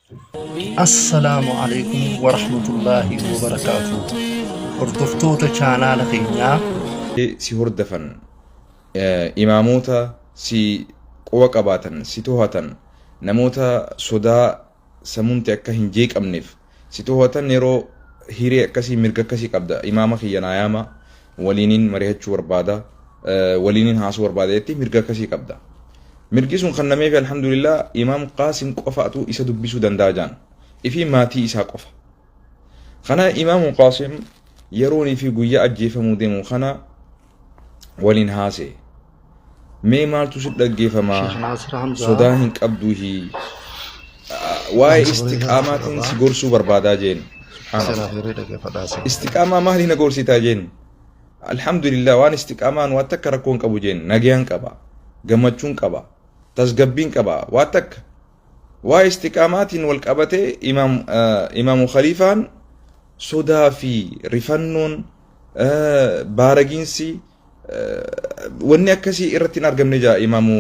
السلام عليكم ورحمة الله وبركاته. هردفتوتا channel خينيا si hordofan imaamoota si quba qabaatan si to'atan namoota sodaa samuunti akka hin jeeqamneef si to'atan yeroo hiree akkasii mirga akkasii qabda imaama kiyya naayaama waliiniin mari'achuu barbaada waliiniin haasuu barbaada jettee mirga akkasii qabda. Mirgi sun kan nameef alhamdulillah imaam Qaasim qofaatu isa dubbisuu danda'a jaan ifi maatii isaa qofa. Kana imaam Qaasim yeroonii fi guyyaa ajjeefamuu deemu kana waliin haase mee maaltu si dhaggeeffamaa sodaa hin qabduuhi waa'ee istiqaamaatiin si gorsuu barbaadaa jeen istiqaamaa maali na gorsitaa jeen alhamdulillah waan istiqaamaan waan takka rakkoon qabu jeen nagayaan qaba gammachuun qaba tasgabbiin qaba waan takka waa'ee istiqaamaatiin wal qabatee imaamu khaliifaan sodaa fi rifannoon baaragiinsi wanni akkasii irratti hin argamne jaa imaamu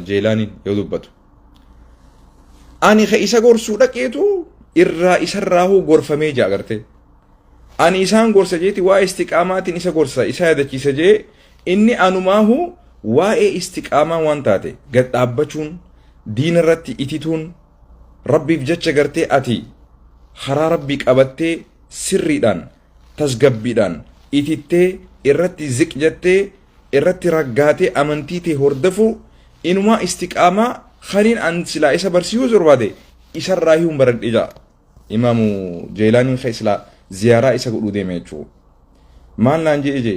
jeelaaniin yoo dubbatu. Ani ka isa gorsuu dhaqeetu irraa isarraahuu gorfamee jaa agarte. Ani isaan gorsa jeeti waa'ee istiqaamaatiin isa gorsa isa yaadachiisa jee inni anumaahu waa'ee istiqaamaa waan taate gad dhaabbachuun diina irratti itituun rabbiif jecha gartee ati karaa rabbii qabattee sirriidhaan tasgabbiidhaan itittee irratti ziq jettee irratti raggaatee amantii tee hordofu inumaa istiqaamaa khaniin an silaa isa barsiisuu barbaade isarraa hi'uun baradhe jaa imaamu jeelaaniin ka islaa ziyaaraa isa godhuu deeme jechuu maal naan jee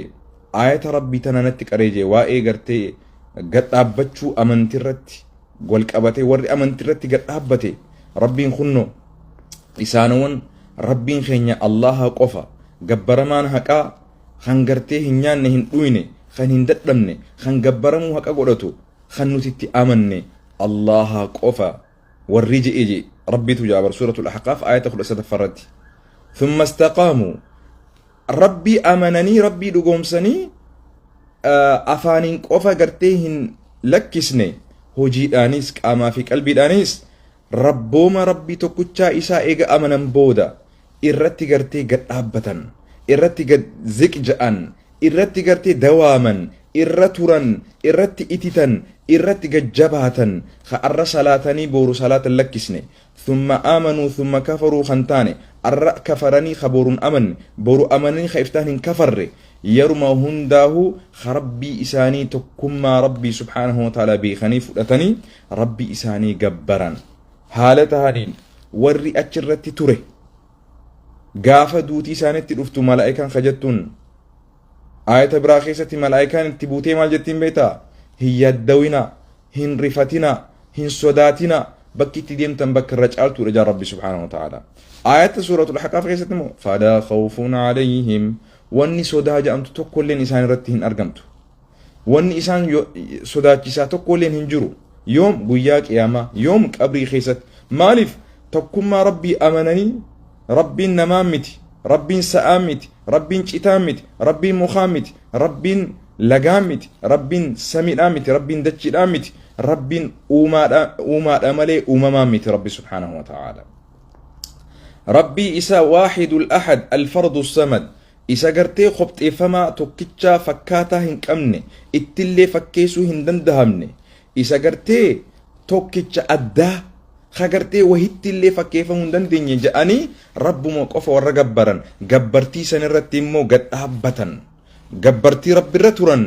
ayata rabbii tana natti qaree jee waa'ee gartee gad dhaabbachuu amantii irratti wal qabatee warri amantii irratti gad dhaabbate rabbiin kunno isaanowwan rabbiin keenya allaha qofa gabbaramaan haqaa kan gartee hin nyaanne hin dhuyne kan hin dadhabne kan gabbaramuu haqa godhatu kan nuti itti amanne allaha qofa warri je'e rabbitu jaabar suuratul ahqaaf ayata 13 farratti thumma istaqaamu rabbii amananii rabbii dhugoomsanii afaaniin qofa gartee hin lakkisne hojiidhaanis qaamaa fi qalbiidhaanis rabbooma rabbii tokkichaa isaa eega amanan booda irratti gartee gad dhaabbatan irratti gad ziqja'an irratti gartee dawaaman irra turan irratti ititan irratti gajjabaatan arra salaatanii boru salaatan lakkisne thumma aamanuu thumma kafaruu kan taane arra kafaranii kaboruun amanne boru amananii ka iftaan hin kafarre yeruma hundaahu rabbii isaanii tokkummaa rabbii subhaanahu wa ta'ala beekanii fudhatanii rabbii isaanii gabbaran haala tahaniin warri achirratti ture gaafa duutii isaanitti dhuftu malaa'ikaan kajattuun ayata biraa keessatti malaa'ikaan itti buutee maal jettiin beektaa hin yaddawina hin rifatina hin sodaatina bakki itti deemtan bakka irra caaltuudha jaa rabbi subhaanahu wa ta'ala ayata suuratul ahqaaf keessatti immoo falaa khawfun alayhim wanni sodaa jedhamtu tokkolleen isaan irratti hin argamtu wanni isaan sodaachisaa tokkolleen hin jiru yoom guyyaa qiyaamaa yoom qabrii keessatti maaliif tokkummaa rabbii amananii rabbiin namaa miti rabbiin sa'aa miti rabbiin citaa miti rabbiin mukaa miti rabbiin lagaa miti rabbiin samiidhaa miti rabbiin dachiidhaa miti rabbiin uumaadha malee uumamaa miti rabbi subhaanahu wa ta'ala rabbii isa waahidul ahad alfardu samad isa gartee qopheeffamaa tokkichaa fakkaataa hin qabne ittillee fakkeessuu hin dandahamne isa gartee tokkicha addaa kagartee wahitti illee fakkeeffamuu hin dandeenye jedhanii rabbuma qofa warra gabbaran gabbartii san irratti immoo gad dhaabbatan gabbartii rabbi irra turan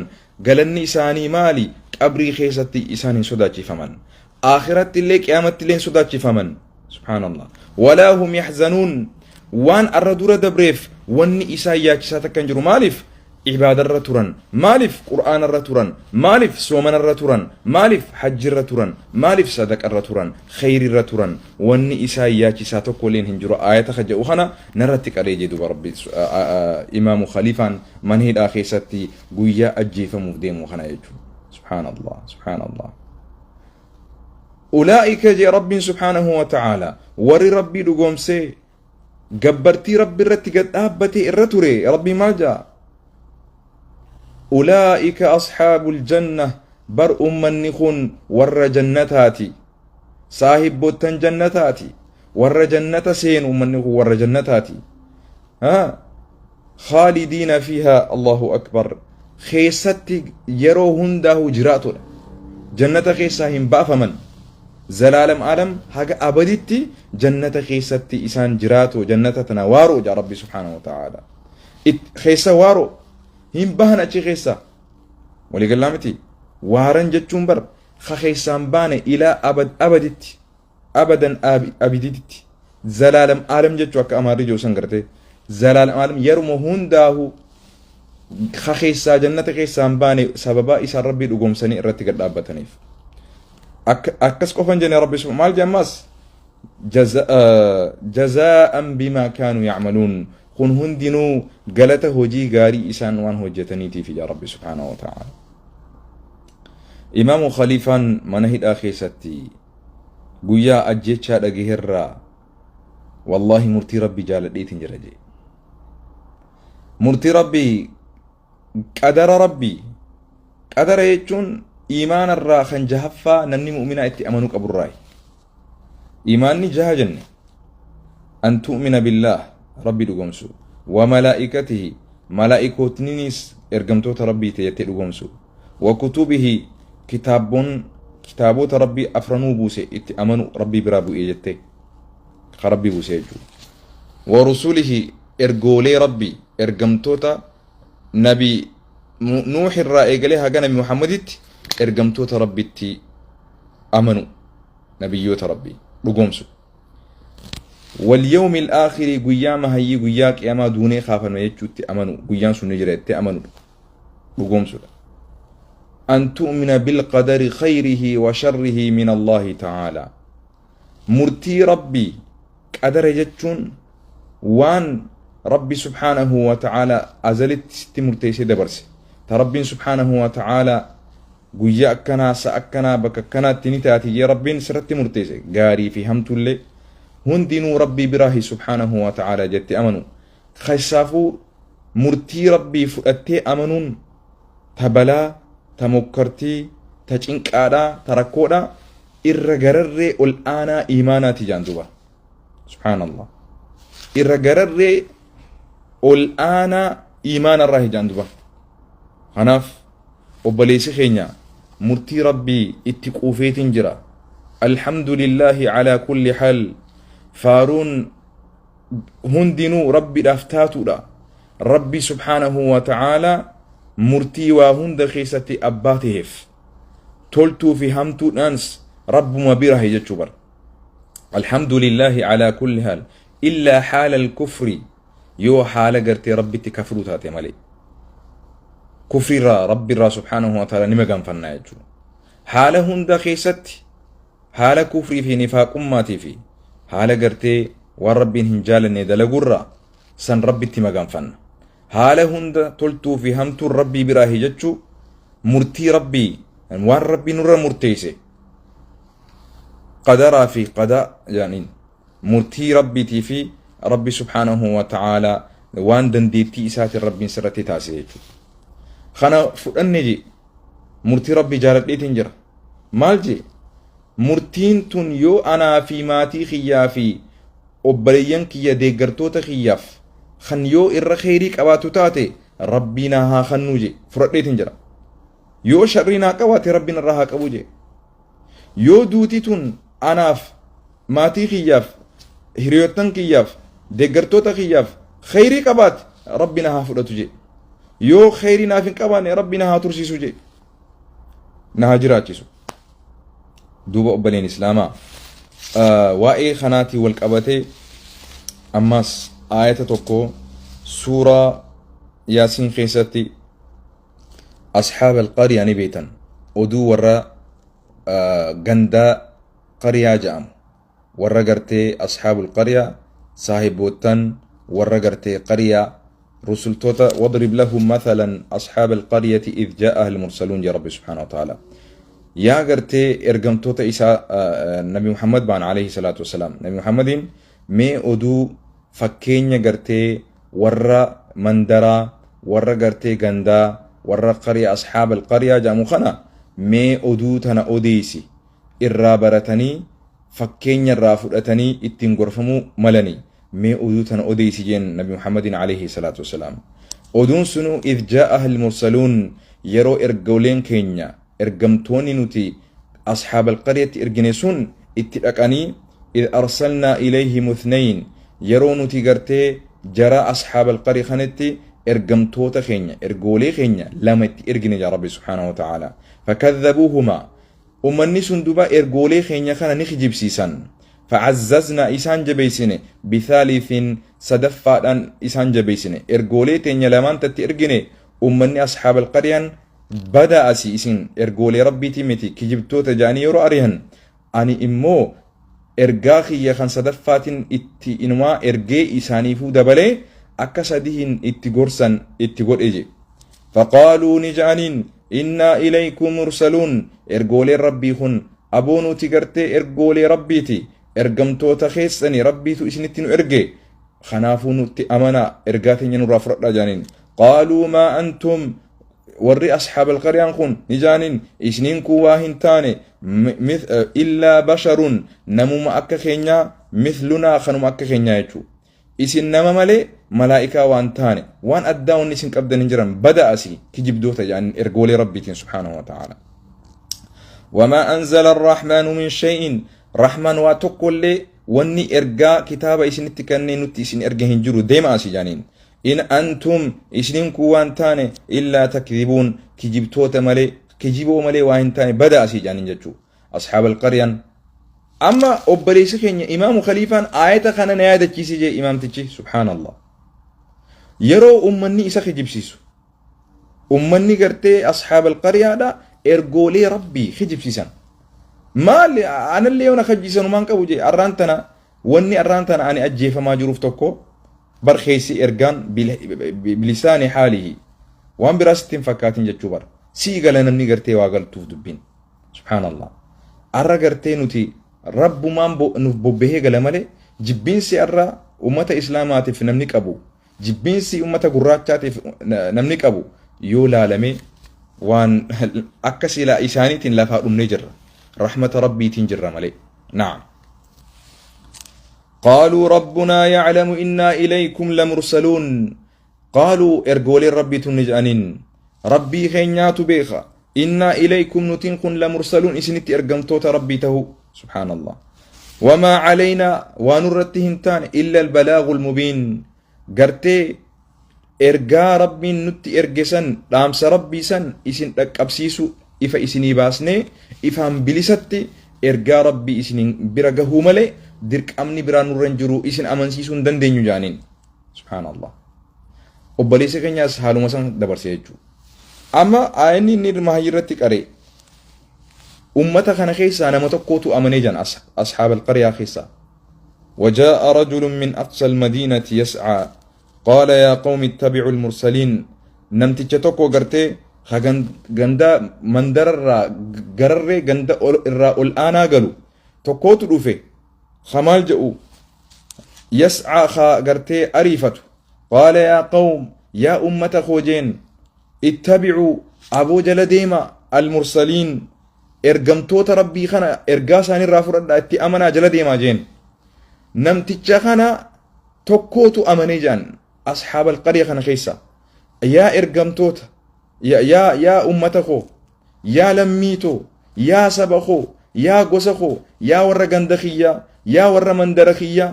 galanni isaanii maali qabrii keessatti isaan hin sodaachifaman akhiratti illee qiyaamatti illee hin sodaachifaman subhaanallah walaa hum yaxzanuun waan arra dura dabreef wanni isaan yaachisaa takka hin jiru maaliif عبادة الرتوران مالف قرآن الرتوران مالف سومن الرتوران مالف حج الرتوران مالف صدق الرتوران خير الرتوران واني إساياتي ساتو كولين هنجرو آية خجأ وخنا نرتك عليه دوب ربي إمام خليفان من هي الآخي ستي قويا أجيف مفديم وخنا يجو سبحان الله سبحان الله أولئك جي رب سبحانه وتعالى وري ربي لقوم سي قبرتي ربي رتقت أبتي الرتوري ربي مالجا أولئك أصحاب الجنة بر من نخون ور جنتاتي صاحب بوتن جنتاتي ور جنة سين ومن ور جنتاتي ها خالدين فيها الله أكبر خيستي يرو هنده جراتو جنة خيسا هم بافمن زلالم عالم حاجة أبدتي جنة خيستي إسان جراتو جنة تنوارو جا ربي سبحانه وتعالى خيسا وارو هم بهنا چي خيسا ولي قلامتي وارن جتشون بر خيسان باني إلى أبدتي أبدا أبدتي زلالم عالم جتشو أكا أماري جو سنگرتي زلالم عالم يرمو هنداهو خيسا جنة خيسان باني سببا إسان ربي لقوم سني إرتي قد أبتنيف أكس قفن جنة ربي سبحانه مال جماس جزاء بما كانوا يعملون خن هندنو قلته هجي غاري إسان وان هجتنيتي في ربي سبحانه وتعالى إمام خليفان منهد آخي ستي قويا أجيتشا لغيهرا والله مرتي ربي جالت ديتن جرجي مرتي ربي قدر ربي قدر يجون إيمان الرا خنجهفا نمني مؤمنة اتي أمنوك أبو الراي إيماني جهجني أن تؤمن بالله ربي دقومسو وملائكته ملائكوتنينيس إرقمتوت ربي تيتي دقومسو وكتبه كتابوت ربي أفرنو بوسي اتي أمنو ربي برابو إيجتي خربي بوسي جو ورسوله إرقولي ربي إرقمتوت نبي نوح الرائق لها قال نبي محمد إرقمتوت ربي اتي أمنو نبيوت ربي دقومسو واليوم الآخر قيام هي قياك ياما دوني خافن ويجوتي أمنو قيام سنجريتي أمنو بقومسو أن تؤمن بالقدر خيره وشره من الله تعالى مرتي ربي قدر جتشون وان ربي سبحانه وتعالى أزلت ست مرتي سيدبرسي تربي سبحانه وتعالى قياكنا سأكنا بككنا تنتاتي يا ربي سرت مرتي قاري في همت اللي هندنو ربي براهي سبحانه وتعالى جت أمنو خيسافو مرتي ربي فؤتي أمنون تبلا تمكرتي تجنكادا تركودا إرغرر الآن إيماناتي جاندوبا سبحان الله إرغرر الآن إيمان الراهي جاندوبا هناف وبليس خينيا مرتي ربي اتقوفيت جرا الحمد لله على كل حال فارون هندنو ربي دافتاتو دا ربي سبحانه وتعالى مرتي وهند خيستي أباتهف تلتو في همتو نانس رب مبيره يجتشبر الحمد لله على كل حال إلا حال الكفر يو حال قرتي ربي تكفرو تاتي مالي كفر ربي را سبحانه وتعالى نمقام فنا يجو حال هند خيستي حال كفر في نفاق أماتي في حال قرتي والربين هنجالني دلقرة سن ربي تمقام فن حال هند تلتو في همتو ربي براهي جتشو مرتي ربي وان ربي نور مرتيسي قدر في قضاء يعني مرتي ربي تي في ربي سبحانه وتعالى وان دنديتي إسات ربي سرتي تاسي خنا فؤني جي مرتي ربي جالت لي تنجر مال جي مرتين تن يو أنا في ماتي خيافي أبريان كي ديگرتوتا خياف خن يو إر خيري قواتو تاتي ربنا ها خنوجي فرق لي تنجر يو شرنا قواتي ربنا راها قبوجي يو دوتي تن أناف ماتي خياف هريوتن خياف ديگرتوتا خياف خيري قوات ربنا ها فرقتوجي يو خيري نافين قواني ربنا ها ترسيسو جي نها جراتيسو دوبا أبلين إسلاما وائي خناتي والقبتي أماس آية توكو سورة ياسين خيستي أصحاب القرية نبيتا ودو ورا غندا قرية جام ورا قرتي أصحاب القرية صاحب بوتن ورا قرتي قرية رسل توتا واضرب لهم مثلا أصحاب القرية إذ جاءها المرسلون يا رب سبحانه وتعالى يا قرتي إرقمتوتا إسا نبي محمد بان عليه الصلاة والسلام نبي محمد مي أدو فكينيا قرتي ورا مندرا ورا قرتي غندا ورا قرية أصحاب القرية جامو خنا مي أدو تنا أوديسي إرابرتني fakkeenya irraa fudhatanii ittiin gorfamuu malanii mee oduu tana odeessi jeen nabi muhammadin alayhi salaatu wasalaam oduun sunu idh jaa'aha almursaluun yeroo ergoleen keenya ergamtoonni nuti ashaab alqaryatti ergine sun itti dhaqanii idh arsalnaa ilayhim ithnayn yeroo nuti gartee jara ashaab alqarya kanatti ergamtoota keenya ergolee keenya lama itti ergine jaa rabbi subhaanahu wa ta'ala fakadhabuuhuma ummanni sun duba ergolee keenya kana ni kijibsiisan فعززنا إسان جبيسني بثالث صدفاء إسان جبيسني إرغولي تنيا لمان تترغني أمني أصحاب القريان بدأ أسي إسن إرغولي ربي تيمتي كجبتو تجاني يرو أريهن أني إمو إرغاخي يخان صدفات إتي إنوا إرغي إساني فو دبلي أكسدهن إتغورسن إتغور إجي فقالوا نجانين إنا إليكم مرسلون إرغولي ربي خن أبونو تغرتي إرغولي ربي تي ergamtoota keessanii rabbiitu isinitti nu erge kanaafuu nutti amana ergaa teenya nurraa fudhadhaa jaaniin qaaluu maa antum warri ashaab alqaryaan kun ni jaaniin isiniin kun waa hin taane illaa basharun namuma akka keenyaa mithlunaa kanuma akka keenyaa jechuu isin nama malee malaa'ikaa waan taane waan addaa wanni isin qabdan hin jiran bada'asi kijibdoota jaaniin ergoolee rabbiitiin subhaanahu wa ta'ala wamaa anzala arrahmaanu min shay'in رحمن واتقول لي وني إرجع كتاب إسنتي كني نتي إسن إرجع هنجرو ديما أسي جانين إن أنتم إسنين كوان تاني إلا تكذبون كجبتو تملي كجيبو ملي وين تاني بدأ أسي جانين جتشو أصحاب القرية أما أبليس كين إمام خليفة آية خنا نيادة كيسي جي إمام تجي سبحان الله يرو أمني إسا خجيب سيسو أمني قرتي أصحاب القرية دا إرجولي ربي خجيب سيسان ما اللي أنا اللي أنا خجيسن وما نكوجي أرانتنا وني أرانتنا أنا أجي فما جروف تكو برخيسي إرجان بلسان حاله وان براستين فكاتين جتشوبر سيقال أنا مني قرتي واقل تفدبين سبحان الله أرى قرتي نتي رب ما نبوبه قال مالي جبين سي أرى أمة إسلاماتي في نمنيك أبو جبين سي أمة قراتاتي في نمنيك أبو يولا لمي وان أكسي لا إساني تنلافها نجر رحمة ربي تنجر ملي نعم قالوا ربنا يعلم إنا إليكم لمرسلون قالوا إرجولي ربي تنجانين ربي خينيات بيخا إنا إليكم نتنكن لمرسلون إسنت إرجمتوت ربي تهو سبحان الله وما علينا ونرتهم تان إلا البلاغ المبين قرتي إرجا ربي نت إرجسن لامس ربي سن إسن أبسيسو إفا إسني باسني إفهم بلستي إرجا ربي إسن برجه ملي درك أمني برانو رنجرو إسن أمن سيسون دندنيو جانين سبحان الله وبليس كن ياس حالو مسان دبر سيجو أما آيني نير مهاجرتك أري أمتا خنا خيسا نمتا قوتو أمني جان أصحاب القرية خيسا وجاء رجل من أقصى المدينة يسعى قال يا قوم اتبعوا المرسلين نمتي تتوكو قرتي غندا مندر غرر غندا الآن قالوا تقوت روفي خمال جاءوا يسعى غرتي أريفته قال يا قوم يا أمة خوجين اتبعوا أبو جلديما المرسلين إرقمتوت ربي خنا إرقاسان الرافر اتي أمنا جلديما جين نمتجا خنا تقوت أمني جان أصحاب القرية خنا خيسا يا إرقمتوت يا أمتكو يا لميتو يا سبخو يا قسخو يا ور غندخيا يا ور مندرخيا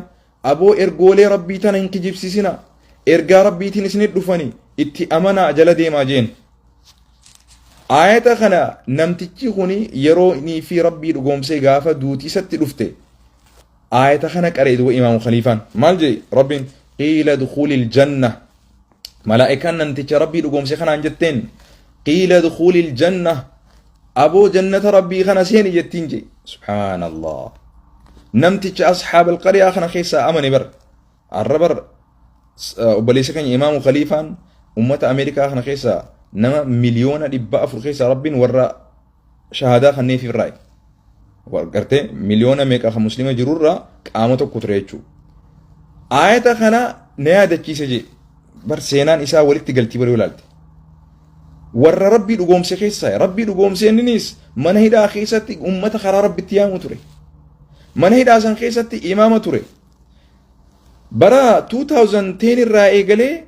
أبو إرقولي ربي تنين كجيب سيسنا إرقا ربي تنسند دفني اتي أمنا جلدي ما جين آية خنا نمتجي خوني يروني في ربي رقوم سيغافة دوتي ست دفته آية خنا كريد وإمام خليفان مالجي ربي قيل دخول الجنة ملائكة ننتج ربي رقوم سيخنا جتين قيل دخول الجنة أبو جنة ربي خنا سيني جتين جي سبحان الله نمتج أصحاب القرية خنا خيسا أمني بر الربر وبليسكن إمام خليفان أمة أمريكا خنا خيسا نما مليون دبا أفر خيسا ربي ورا شهادة خني في الرأي ورقرتي مليون ميكا مسلمة جرورا قامتو كتريتشو آية خنا نيادة كيسا جي بر سينان إسا ولك تقلتي بري ولالتي ور ربي لقوم سيخيسا ربي لقوم سينينيس من هيدا خيساتي أمتا خرا ربي تيامو تري mana hidhaa san keessatti imaama ture. Bara 2010 irraa eegalee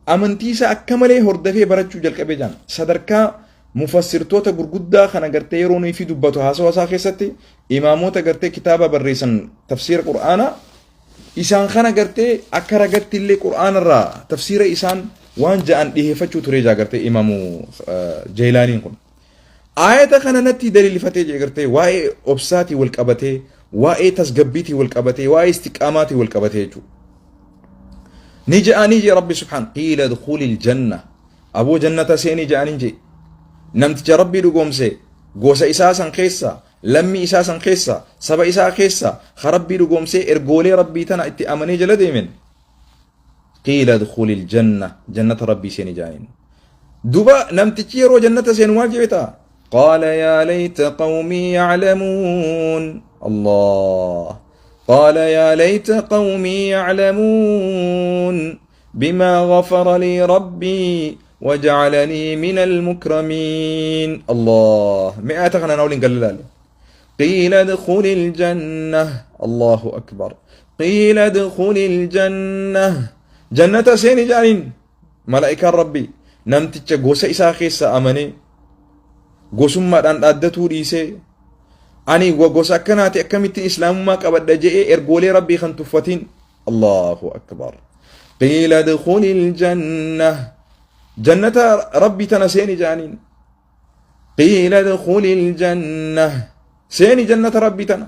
amantii isaa akka malee hordofee barachuu jalqabee jira. Sadarkaa mufassirtoota gurguddaa kana gartee yeroo nuyi fi dubbatu haasawa isaa keessatti imaamoota gartee kitaaba barreessan tafsiira qur'aanaa isaan kana gartee akka ragatti illee qur'aana irraa tafsiira isaan waan ja'an dhiheeffachuu ture jaa gartee imaamu Jeelaaniin kun. Aayata kana natti daliilfatee jee gartee waa'ee obsaatii wal qabatee waa'ee tasgabbiitii wal qabatee waa'ee istiqaamaatii wal qabatee jechuudha. نجاني ربي سبحانه قيل دخول الجنة أبو جنة سيني جاني جي نمت ربي لقوم سي قوس إساسا خيسا لمي إساسا خيسا سبا إسا خيسا خربي لقوم سي إرقولي ربي تنا اتي أمني جلدي من قيل دخول الجنة جنة ربي سيني جاني دوبا نمت رو جنة سين واجبتا قال يا ليت قومي يعلمون الله قال يا ليت قومي يعلمون بما غفر لي ربي وجعلني من المكرمين الله مئة خنا نقول قال قيل ادخل الجنة الله أكبر قيل ادخل الجنة جنة سين جانين ملائكة ربي نمتج غوسا إسا خيسا أمني غوسم ما أدتو ريسي أني وقوس أكناتي أكمتي إسلام ما قبل جاء إرجولي ربي خنتفتين الله أكبر قيل ادخل الجنة جنة ربي تنسيني جانين قيل ادخل الجنة سيني جنة ربي تنا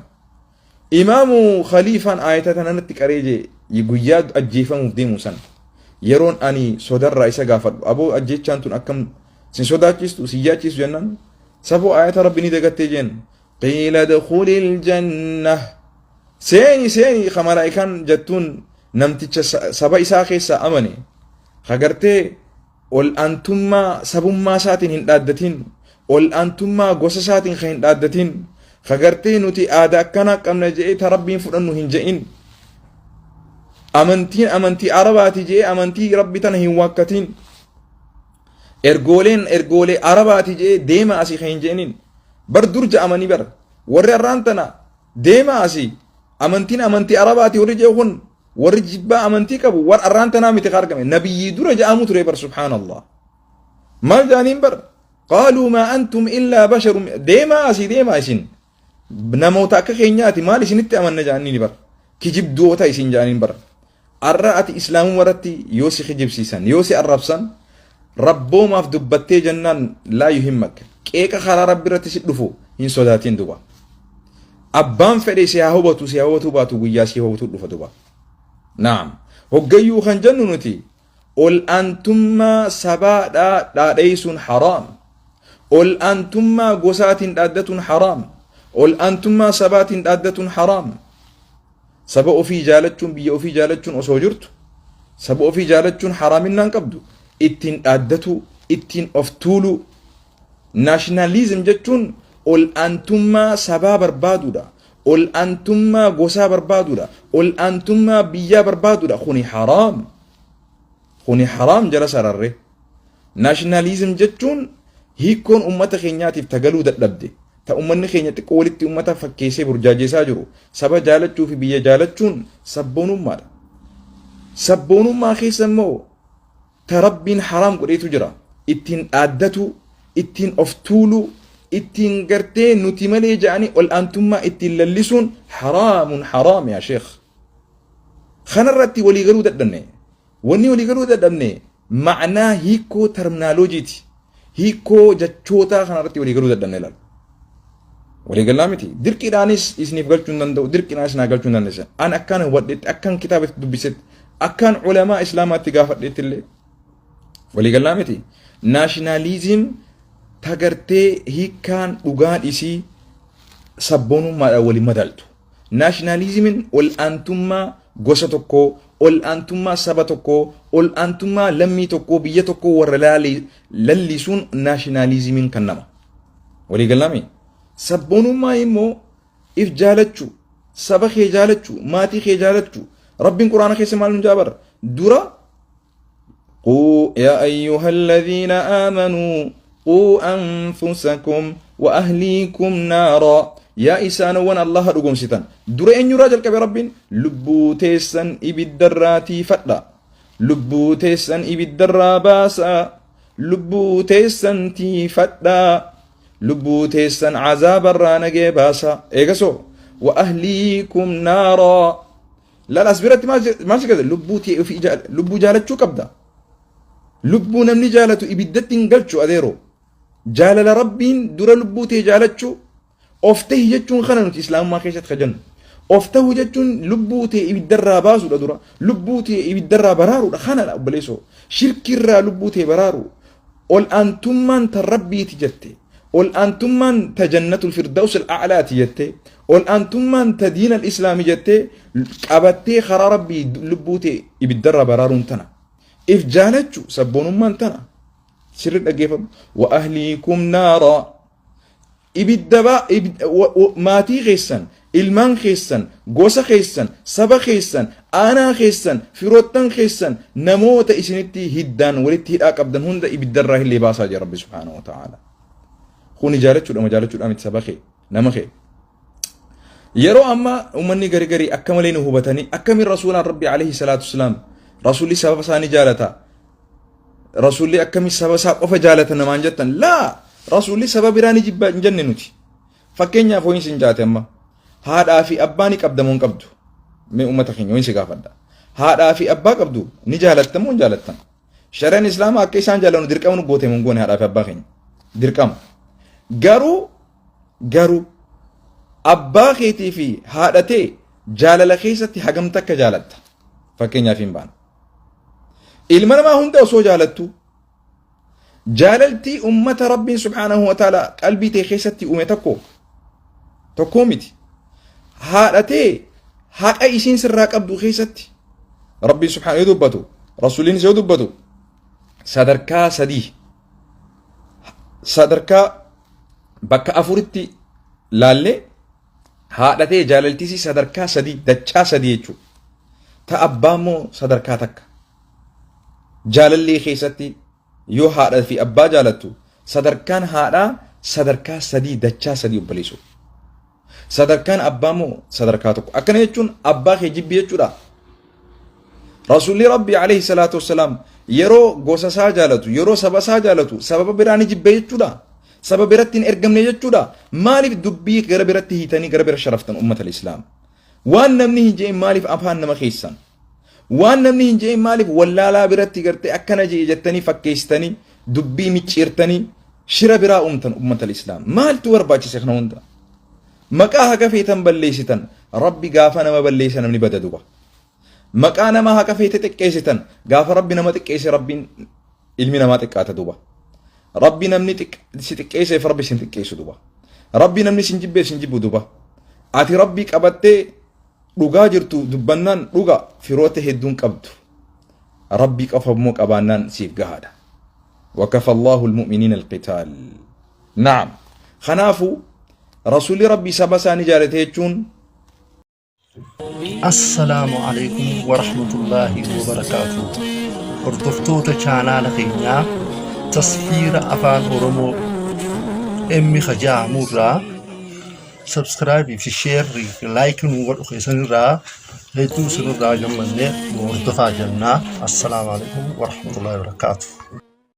إمام خليفة آية نتك أريجي يقياد أجيفا مفدي موسان يرون أني صدر رئيسة غافر أبو أجيت شانتون أكم سن صداتيستو سياتيس جنان سبو آية ربي ندقت جن قيل ادخل الجنة سيني خملائكان جتون نمتج سبا إسا خيسا أمني خغرتي ول أنتما سبما ساتين هندادتين ول أنتما غوسا ساتين هندادتين خغرتي نتي آدا كنا كمنا جئي تربين فرنو هنجئين أمنتي عرباتي جئي أمنتي ربي تنهي واكتين إرغولي عرباتي جئي ديما أسي خينجئين bar dur ja'amanii bar warri arraan tana deema asii amantii arabaati warri jee kun warri jibbaa amantii qabu war arraan tanaa miti argame nabiyyii dura ja'amu ture bar subhaanallah maal jaaniin bar qaaluu maa antum illaa basharum deema asii deema isin namoota akka keenyaati maal isinitti amanna jaaniin bar kijibdoota isin jaaniin bar arra ati islaamuu maratti yoo si kijibsiisan yoo si arrabsan rabboomaaf dubbattee jannaan laa yuhimmak qeeqa karaa rabbi irratti si dhufu hin sodaatin duba abbaan fedhe si haa hubatu baatu guyyaa si hubatu dhufa duba naam hoggayyuu kan jennu nuti ol antummaa sabaadhaa dhaadheeysuun haraam ol antummaa gosaatiin dhaaddatuun haraam ol antummaa sabaatiin dhaaddatuun haraam saba ofii jaalachuun biyya ofii jaalachuun osoo jirtu saba ofii jaalachuun haraaminaan qabdu ittiin dhaaddatu ittiin of tuulu naashinaalizim jechuun ol antummaa sabaa barbaaduudha ol antummaa gosaa barbaaduudha ol antummaa biyyaa barbaaduudha kuni haraam jala sararre naashinaalizim jechuun hiikkoon ummata keenyaatiif tagaluu dadhabde ta ummanni keenya xiqqoo walitti ummata fakkeessee burjaajeessaa jiru saba jaalachuu fi biyya jaalachuun sabboonummaadha sabboonummaa keessa immoo ta rabbiin haraam godheetu jira ittiin dhaaddatu ittiin of tuulu ittiin gartee nuti malee ja'anii ol aantummaa ittiin lallisuun haraam yaa sheekh kanarratti walii galuu dadhabne wanni walii galuu dadhabne ma'naa hiikoo terminaaloojiiti hiikoo jechootaa kanarratti walii galuu dadhabne laal walii galaa miti dirqiidhaanis isiniif galchuu hin danda'u dirqiidhaanis naa galchuu hin dandeessan an akkaan hubadheetti akkaan kitaabatti dubbisetti akkaan ulamaa islaamaatti gaafadheetti illee walii galaa miti naashinaalizim tagartee hiikkaan dhugaan isii sabboonummaadhaan waliin madaaltu naashinaalizimiin ol aantummaa gosa tokkoo ol aantummaa saba tokkoo ol aantummaa lammii tokkoo biyya tokkoo warra lallisuun naashinaalizimiin kan nama walii galame sabboonummaa immoo if jaalachuu saba kee jaalachuu maatii kee jaalachuu rabbiin quraana keessa maal nu jaabar dura قوا يا أيها الذين آمنوا قوا أنفسكم وأهليكم نارا يا إسان وان الله رقم ستان دور أن يراجل كبير ربين لبو تيسن إبدراتي فتلا لبو تيسن إبدرا باسا لبو تيسن تي فتلا لبو تيسن عذاب الرانجي باسا إيقاسو وأهليكم نارا لا الأسبيرات ما كذا لبو تي في لبو جالت شو كبدا لبو نمني جالتو إبدتين قلتشو أديرو جالل ربين دور لبو تي جالتشو أفته جتشون خنانوت إسلام ما كيشت خجن أفته جتشون لبو تي إبدرا باسو لدورا لبو تي إبدرا برارو خنا لا بليسو شرك الرا لبو تي برارو قل أنتم من تربي تجتي قل أنتم من تجنة الفردوس الأعلى تجتي قل أنتم من تدين الإسلام جتي أبتي خرا ربي لبو تي إبدرا برارو انتنا إف جالتشو سبون من تنا سر الأجيب وأهليكم نارا إبدبا ماتي خيسن ilmaan keessan gosa keessan saba keessan aanaa keessan firoottan keessan namoota isinitti hiddaan walitti hidhaa qabdan hunda ibiddarraa illee baasaa jira rabbi subhaanahu wa ta'ala kuni jaalachuudha miti saba kee nama kee yeroo amma ummanni gari akka malee nu hubatanii akkamiin rasuulaan rabbi alayhi salaatu wasalaam rasuulli saba isaanii jaalata rasuulli akkamiin saba isaa qofa jaalata namaan jettan laa rasuulli saba biraa ni jibba hin jenne nuti fakkeenyaaf ho'iinsi hin jaate amma haadhaa fi abbaa ni qabdamuun qabdu mee ummata keenya ho'iinsi gaafadha haadhaa fi abbaa qabdu ni jaalattamu hin jaalattan shari'aan islaamaa akka isaan jaalanu dirqama nu goote mun goone haadhaa fi abbaa keenya dirqama garuu abbaa keetii fi haadhatee jaalala keessatti hagamta akka jaalatta fakkeenyaaf hin baana ilma namaa hunda osoo jaalattu jaalaltii ummata rabbiin subhaanahu wa ta'ala qalbii tee keessatti uume tokko miti haadhatee haqa isiin sirraa qabdu keessatti rabbiin subhaanahu yoo dubbatu rasuuliin yoo dubbatu sadarkaa bakka afuritti laalle haadhatee jaalaltiisi sadarkaa sadii dachaa sadii jechuudha ta abbaa immoo sadarkaa takka jaalallee keessatti yoo haadha fi abbaa jaalattu sadarkaan haadhaa sadarkaa sadii dachaa sadii obboleessu sadarkaan abbaa immoo sadarkaa tokko akkana jechuun abbaa kee jibbi jechuudha rasuulli rabbi alayhi salaatu wassalaam yeroo gosa isaa jaalatu yeroo saba isaa jaalatu sababa biraa ni jibbe jechuudha sababa biratti hin ergamne jechuudha maaliif dubbii gara biratti hiitanii gara bira sharaftan ummata islaam waan namni hin je'in maaliif afaan nama keessan waan namni hin je'in maaliif wallaalaa biratti gartee akkana je'e jettanii fakkeessitanii dubbii micciirtanii shira biraa uumtan ummata islaam maaltu barbaachise kana hunda maqaa haqa feetan balleessitan rabbi gaafa nama balleessa namni bada duba maqaa nama haqa feete xiqqeessitan gaafa rabbi nama xiqqeesse rabbiin ilmi namaa xiqqaata duba rabbi namni si xiqqeesseef rabbi sin xiqqeessu duba rabbi namni sin jibbeef sin jibbu duba ati rabbi qabattee dhugaa jirtu dubbannaan dhuga firoota hedduun qabdu rabbi qofa immoo qabaannaan siif gahaadha وكفى الله المؤمنين القتال نعم خنافو رسول ربي سبساني جالتيجون السلام عليكم ورحمة الله وبركاته هردفتوتا چانال خينيا تصفير أفان هرمو أمي خجاع مرة سبسكرايب في شير لايك نور خيسن را ليتو سنو را جمّن مردفع جنة السلام عليكم ورحمة الله وبركاته